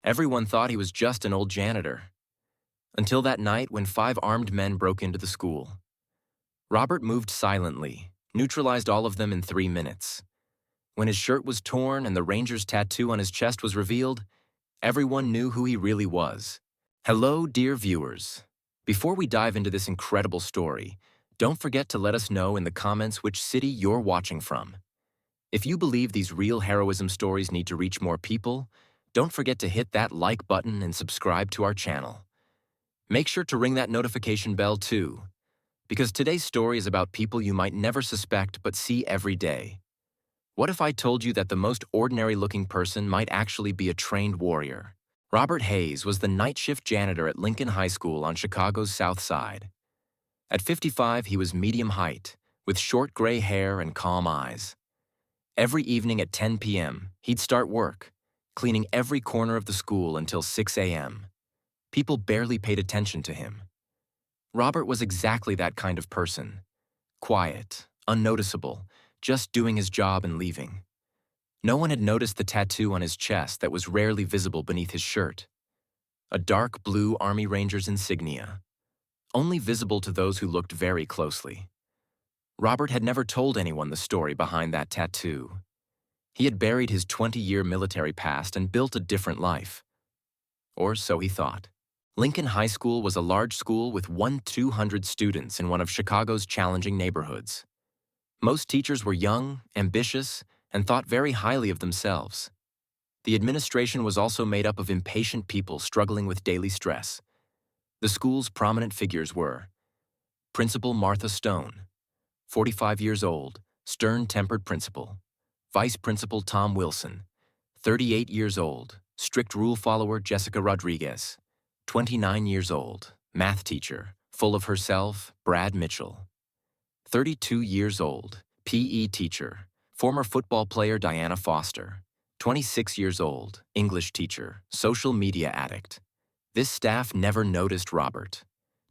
Everyone thought he was just an old janitor. Until that night when 5 armed men broke into the school. Robert moved silently, neutralized all of them in 3 minutes. When his shirt was torn and the Ranger's tattoo on his chest was revealed, everyone knew who he really was. Hello, dear viewers. Before we dive into this incredible story, don't forget to let us know in the comments which city you're watching from. If you believe these real heroism stories need to reach more people, don't forget to hit that like button and subscribe to our channel. Make sure to ring that notification bell too, because today's story is about people you might never suspect but see every day. What if I told you that the most ordinary-looking person might actually be a trained warrior? Robert Hayes was the night shift janitor at Lincoln High School on Chicago's South Side. At 55, he was medium height, with short gray hair and calm eyes. Every evening at 10 p.m., he'd start work, cleaning every corner of the school until 6 a.m. People barely paid attention to him. Robert was exactly that kind of person. Quiet, unnoticeable, just doing his job and leaving. No one had noticed the tattoo on his chest that was rarely visible beneath his shirt. A dark blue Army Ranger's insignia, only visible to those who looked very closely. Robert had never told anyone the story behind that tattoo. He had buried his 20-year military past and built a different life. Or so he thought. Lincoln High School was a large school with 200 students in one of Chicago's challenging neighborhoods. Most teachers were young, ambitious, and thought very highly of themselves. The administration was also made up of impatient people struggling with daily stress. The school's prominent figures were Principal Martha Stone, 45 years old, stern-tempered principal. Vice Principal Tom Wilson, 38 years old, strict rule follower Jessica Rodriguez, 29 years old, math teacher, full of herself, Brad Mitchell. 32 years old, PE teacher, former football player Diana Foster. 26 years old, English teacher, social media addict. This staff never noticed Robert.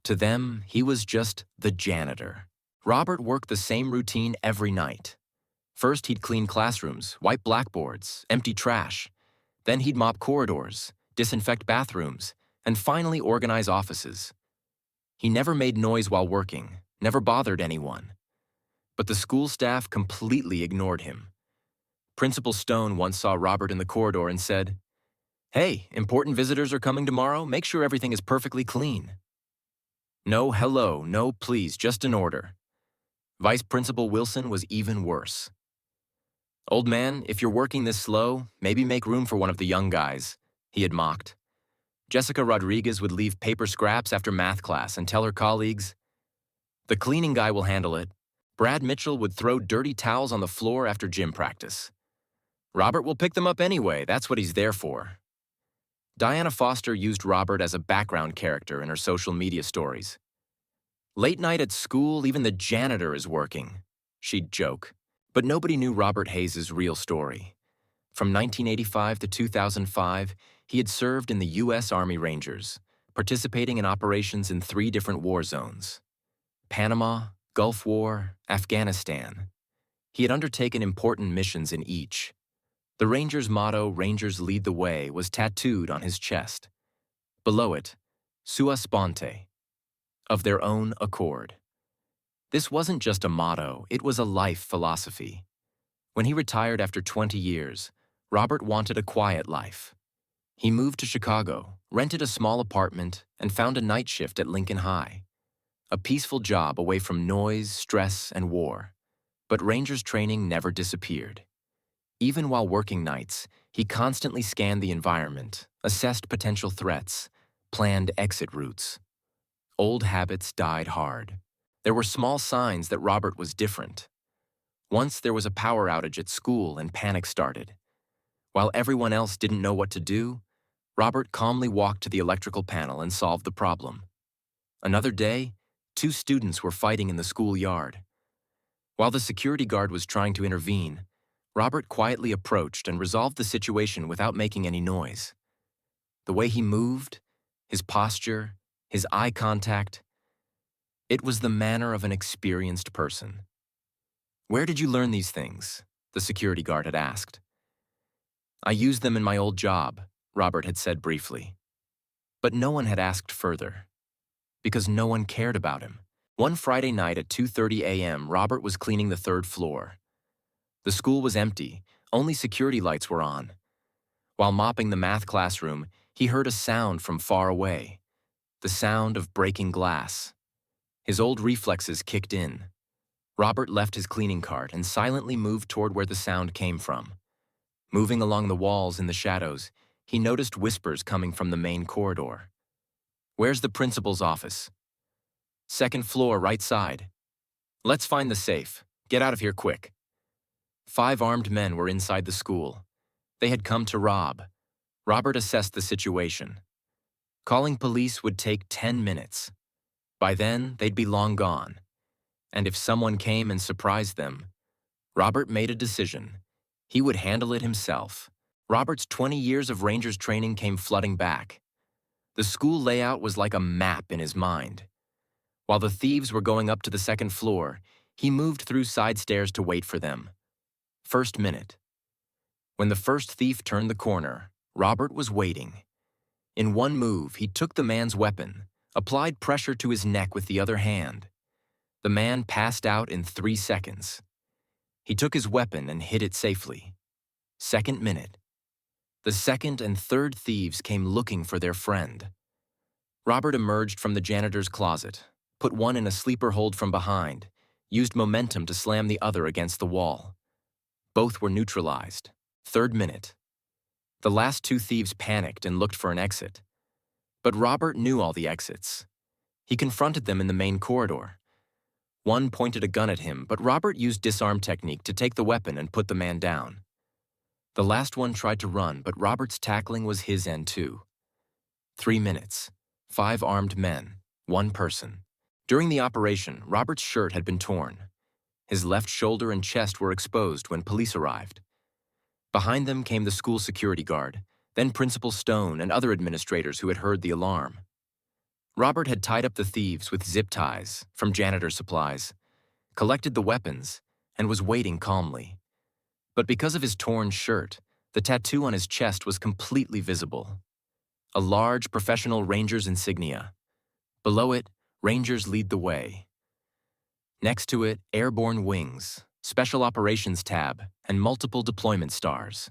To them, he was just the janitor. Robert worked the same routine every night. First, he'd clean classrooms, wipe blackboards, empty trash. Then he'd mop corridors, disinfect bathrooms, and finally organize offices. He never made noise while working, never bothered anyone. But the school staff completely ignored him. Principal Stone once saw Robert in the corridor and said, "Hey, important visitors are coming tomorrow. Make sure everything is perfectly clean." No hello, no please, just an order. Vice Principal Wilson was even worse. "Old man, if you're working this slow, maybe make room for one of the young guys," he had mocked. Jessica Rodriguez would leave paper scraps after math class and tell her colleagues, "The cleaning guy will handle it." Brad Mitchell would throw dirty towels on the floor after gym practice. "Robert will pick them up anyway, that's what he's there for." Diana Foster used Robert as a background character in her social media stories. "Late night at school, even the janitor is working," she'd joke. But nobody knew Robert Hayes' real story. From 1985 to 2005, he had served in the U.S. Army Rangers, participating in operations in 3 different war zones: Panama, Gulf War, Afghanistan. He had undertaken important missions in each. The Rangers' motto, "Rangers lead the way," was tattooed on his chest. Below it, "Sua sponte," of their own accord. This wasn't just a motto, it was a life philosophy. When he retired after 20 years, Robert wanted a quiet life. He moved to Chicago, rented a small apartment, and found a night shift at Lincoln High. A peaceful job away from noise, stress, and war. But Rangers training never disappeared. Even while working nights, he constantly scanned the environment, assessed potential threats, planned exit routes. Old habits died hard. There were small signs that Robert was different. Once there was a power outage at school and panic started. While everyone else didn't know what to do, Robert calmly walked to the electrical panel and solved the problem. Another day, 2 students were fighting in the schoolyard. While the security guard was trying to intervene, Robert quietly approached and resolved the situation without making any noise. The way he moved, his posture, his eye contact, it was the manner of an experienced person. "Where did you learn these things?" the security guard had asked. "I used them in my old job," Robert had said briefly. But no one had asked further, because no one cared about him. One Friday night at 2:30 a.m., Robert was cleaning the third floor. The school was empty, only security lights were on. While mopping the math classroom, he heard a sound from far away, the sound of breaking glass. His old reflexes kicked in. Robert left his cleaning cart and silently moved toward where the sound came from. Moving along the walls in the shadows, he noticed whispers coming from the main corridor. "Where's the principal's office?" "Second floor, right side." "Let's find the safe. Get out of here quick." 5 armed men were inside the school. They had come to rob. Robert assessed the situation. Calling police would take 10 minutes. By then, they'd be long gone. And if someone came and surprised them, Robert made a decision. He would handle it himself. Robert's 20 years of Rangers training came flooding back. The school layout was like a map in his mind. While the thieves were going up to the second floor, he moved through side stairs to wait for them. First minute. When the first thief turned the corner, Robert was waiting. In one move, he took the man's weapon, applied pressure to his neck with the other hand. The man passed out in 3 seconds. He took his weapon and hid it safely. Second minute. The second and third thieves came looking for their friend. Robert emerged from the janitor's closet, put one in a sleeper hold from behind, used momentum to slam the other against the wall. Both were neutralized. Third minute. The last 2 thieves panicked and looked for an exit. But Robert knew all the exits. He confronted them in the main corridor. One pointed a gun at him, but Robert used disarm technique to take the weapon and put the man down. The last one tried to run, but Robert's tackling was his end too. 3 minutes. 5 armed men. 1 person. During the operation, Robert's shirt had been torn. His left shoulder and chest were exposed when police arrived. Behind them came the school security guard, then Principal Stone and other administrators who had heard the alarm. Robert had tied up the thieves with zip ties from janitor supplies, collected the weapons, and was waiting calmly. But because of his torn shirt, the tattoo on his chest was completely visible. A large professional Rangers insignia. Below it, Rangers lead the way. Next to it, airborne wings, special operations tab, and multiple deployment stars.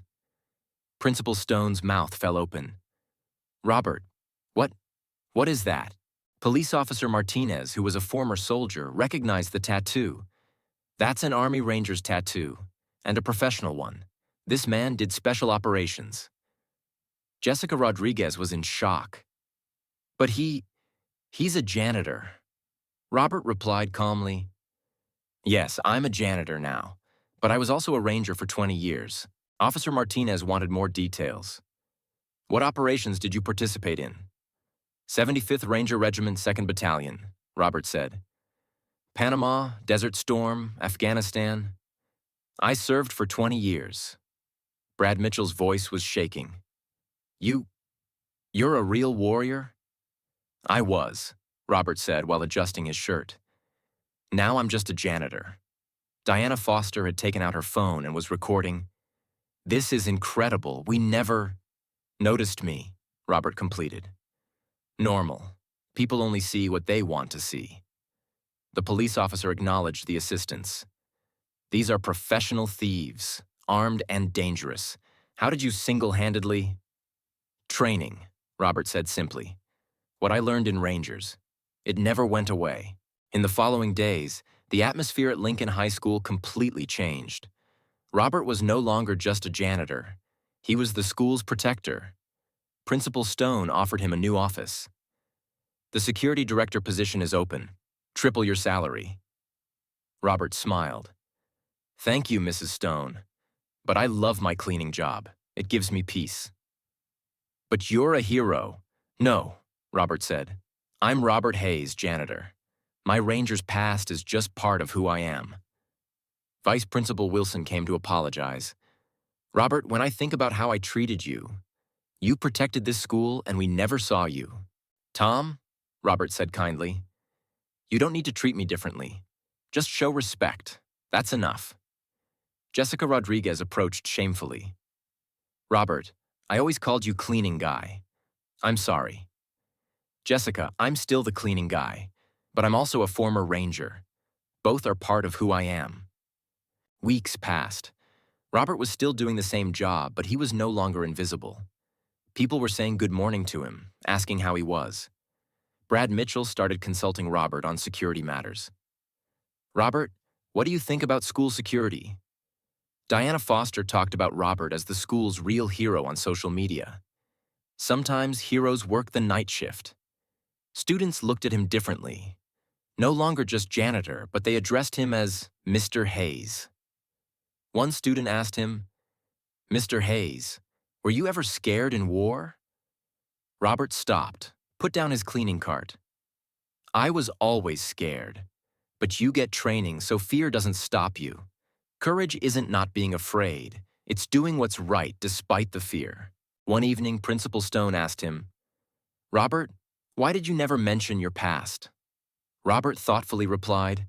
Principal Stone's mouth fell open. "Robert, what is that?" Police Officer Martinez, who was a former soldier, recognized the tattoo. "That's an Army Ranger's tattoo, and a professional one. This man did special operations." Jessica Rodriguez was in shock. "But he's a janitor." Robert replied calmly, "Yes, I'm a janitor now, but I was also a ranger for 20 years. Officer Martinez wanted more details." "What operations did you participate in?" 75th Ranger Regiment, 2nd Battalion, Robert said. "Panama, Desert Storm, Afghanistan. I served for 20 years. Brad Mitchell's voice was shaking. You're a real warrior?" "I was," Robert said while adjusting his shirt. "Now I'm just a janitor." Diana Foster had taken out her phone and was recording. "This is incredible. We never..." "Noticed me," Robert completed. "Normal. People only see what they want to see." The police officer acknowledged the assistance. "These are professional thieves, armed and dangerous. How did you single-handedly..." "Training," Robert said simply. "What I learned in Rangers. It never went away." In the following days, the atmosphere at Lincoln High School completely changed. Robert was no longer just a janitor. He was the school's protector. Principal Stone offered him a new office. "The security director position is open. Triple your salary." Robert smiled. "Thank you, Mrs. Stone. But I love my cleaning job. It gives me peace." "But you're a hero." "No," Robert said. "I'm Robert Hayes, janitor. My Ranger's past is just part of who I am." Vice Principal Wilson came to apologize. "Robert, when I think about how I treated you, you protected this school and we never saw you." "Tom," Robert said kindly, "you don't need to treat me differently. Just show respect. That's enough." Jessica Rodriguez approached shamefully. "Robert, I always called you cleaning guy. I'm sorry. Jessica, I'm still the cleaning guy, but I'm also a former ranger. Both are part of who I am. Weeks passed. Robert was still doing the same job, but he was no longer invisible. People were saying good morning to him, asking how he was. Brad Mitchell started consulting Robert on security matters. Robert, what do you think about school security? Diana Foster talked about Robert as the school's real hero on social media. Sometimes heroes work the night shift. Students looked at him differently. No longer just janitor, but they addressed him as Mr. Hayes. One student asked him, Mr. Hayes, were you ever scared in war? Robert stopped, put down his cleaning cart. I was always scared, but you get training so fear doesn't stop you. Courage isn't not being afraid, it's doing what's right despite the fear. One evening, Principal Stone asked him, Robert, why did you never mention your past? Robert thoughtfully replied,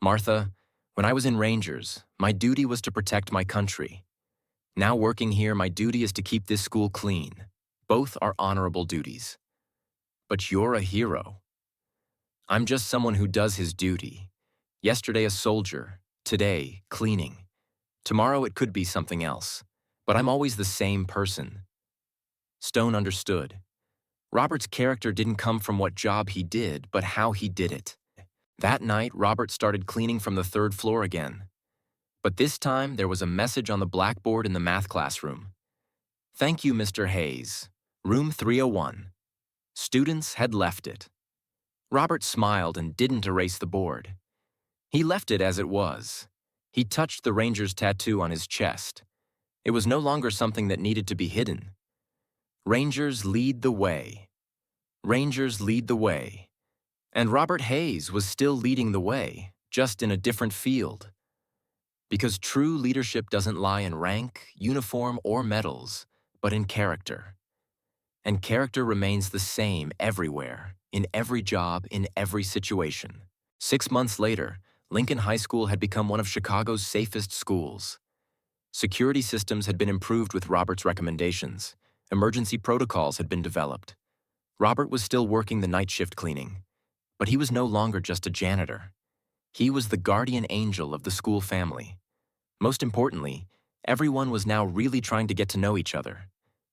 Martha, when I was in Rangers, my duty was to protect my country. Now working here, my duty is to keep this school clean. Both are honorable duties. But you're a hero. I'm just someone who does his duty. Yesterday a soldier, today cleaning. Tomorrow it could be something else. But I'm always the same person. Stone understood. Robert's character didn't come from what job he did, but how he did it. That night, Robert started cleaning from the 3rd floor again. But this time, there was a message on the blackboard in the math classroom. Thank you, Mr. Hayes. Room 301. Students had left it. Robert smiled and didn't erase the board. He left it as it was. He touched the Ranger's tattoo on his chest. It was no longer something that needed to be hidden. Rangers lead the way. Rangers lead the way. And Robert Hayes was still leading the way, just in a different field. Because true leadership doesn't lie in rank, uniform, or medals, but in character. And character remains the same everywhere, in every job, in every situation. 6 months later, Lincoln High School had become one of Chicago's safest schools. Security systems had been improved with Robert's recommendations. Emergency protocols had been developed. Robert was still working the night shift cleaning, but he was no longer just a janitor. He was the guardian angel of the school family. Most importantly, everyone was now really trying to get to know each other,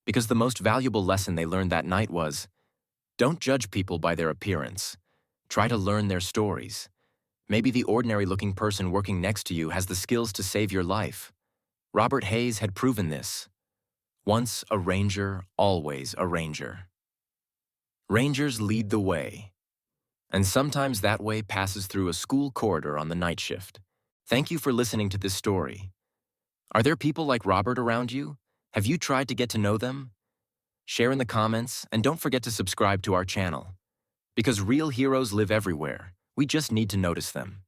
because the most valuable lesson they learned that night was, don't judge people by their appearance. Try to learn their stories. Maybe the ordinary-looking person working next to you has the skills to save your life. Robert Hayes had proven this. Once a ranger, always a ranger. Rangers lead the way. And sometimes that way passes through a school corridor on the night shift. Thank you for listening to this story. Are there people like Robert around you? Have you tried to get to know them? Share in the comments, and don't forget to subscribe to our channel. Because real heroes live everywhere. We just need to notice them.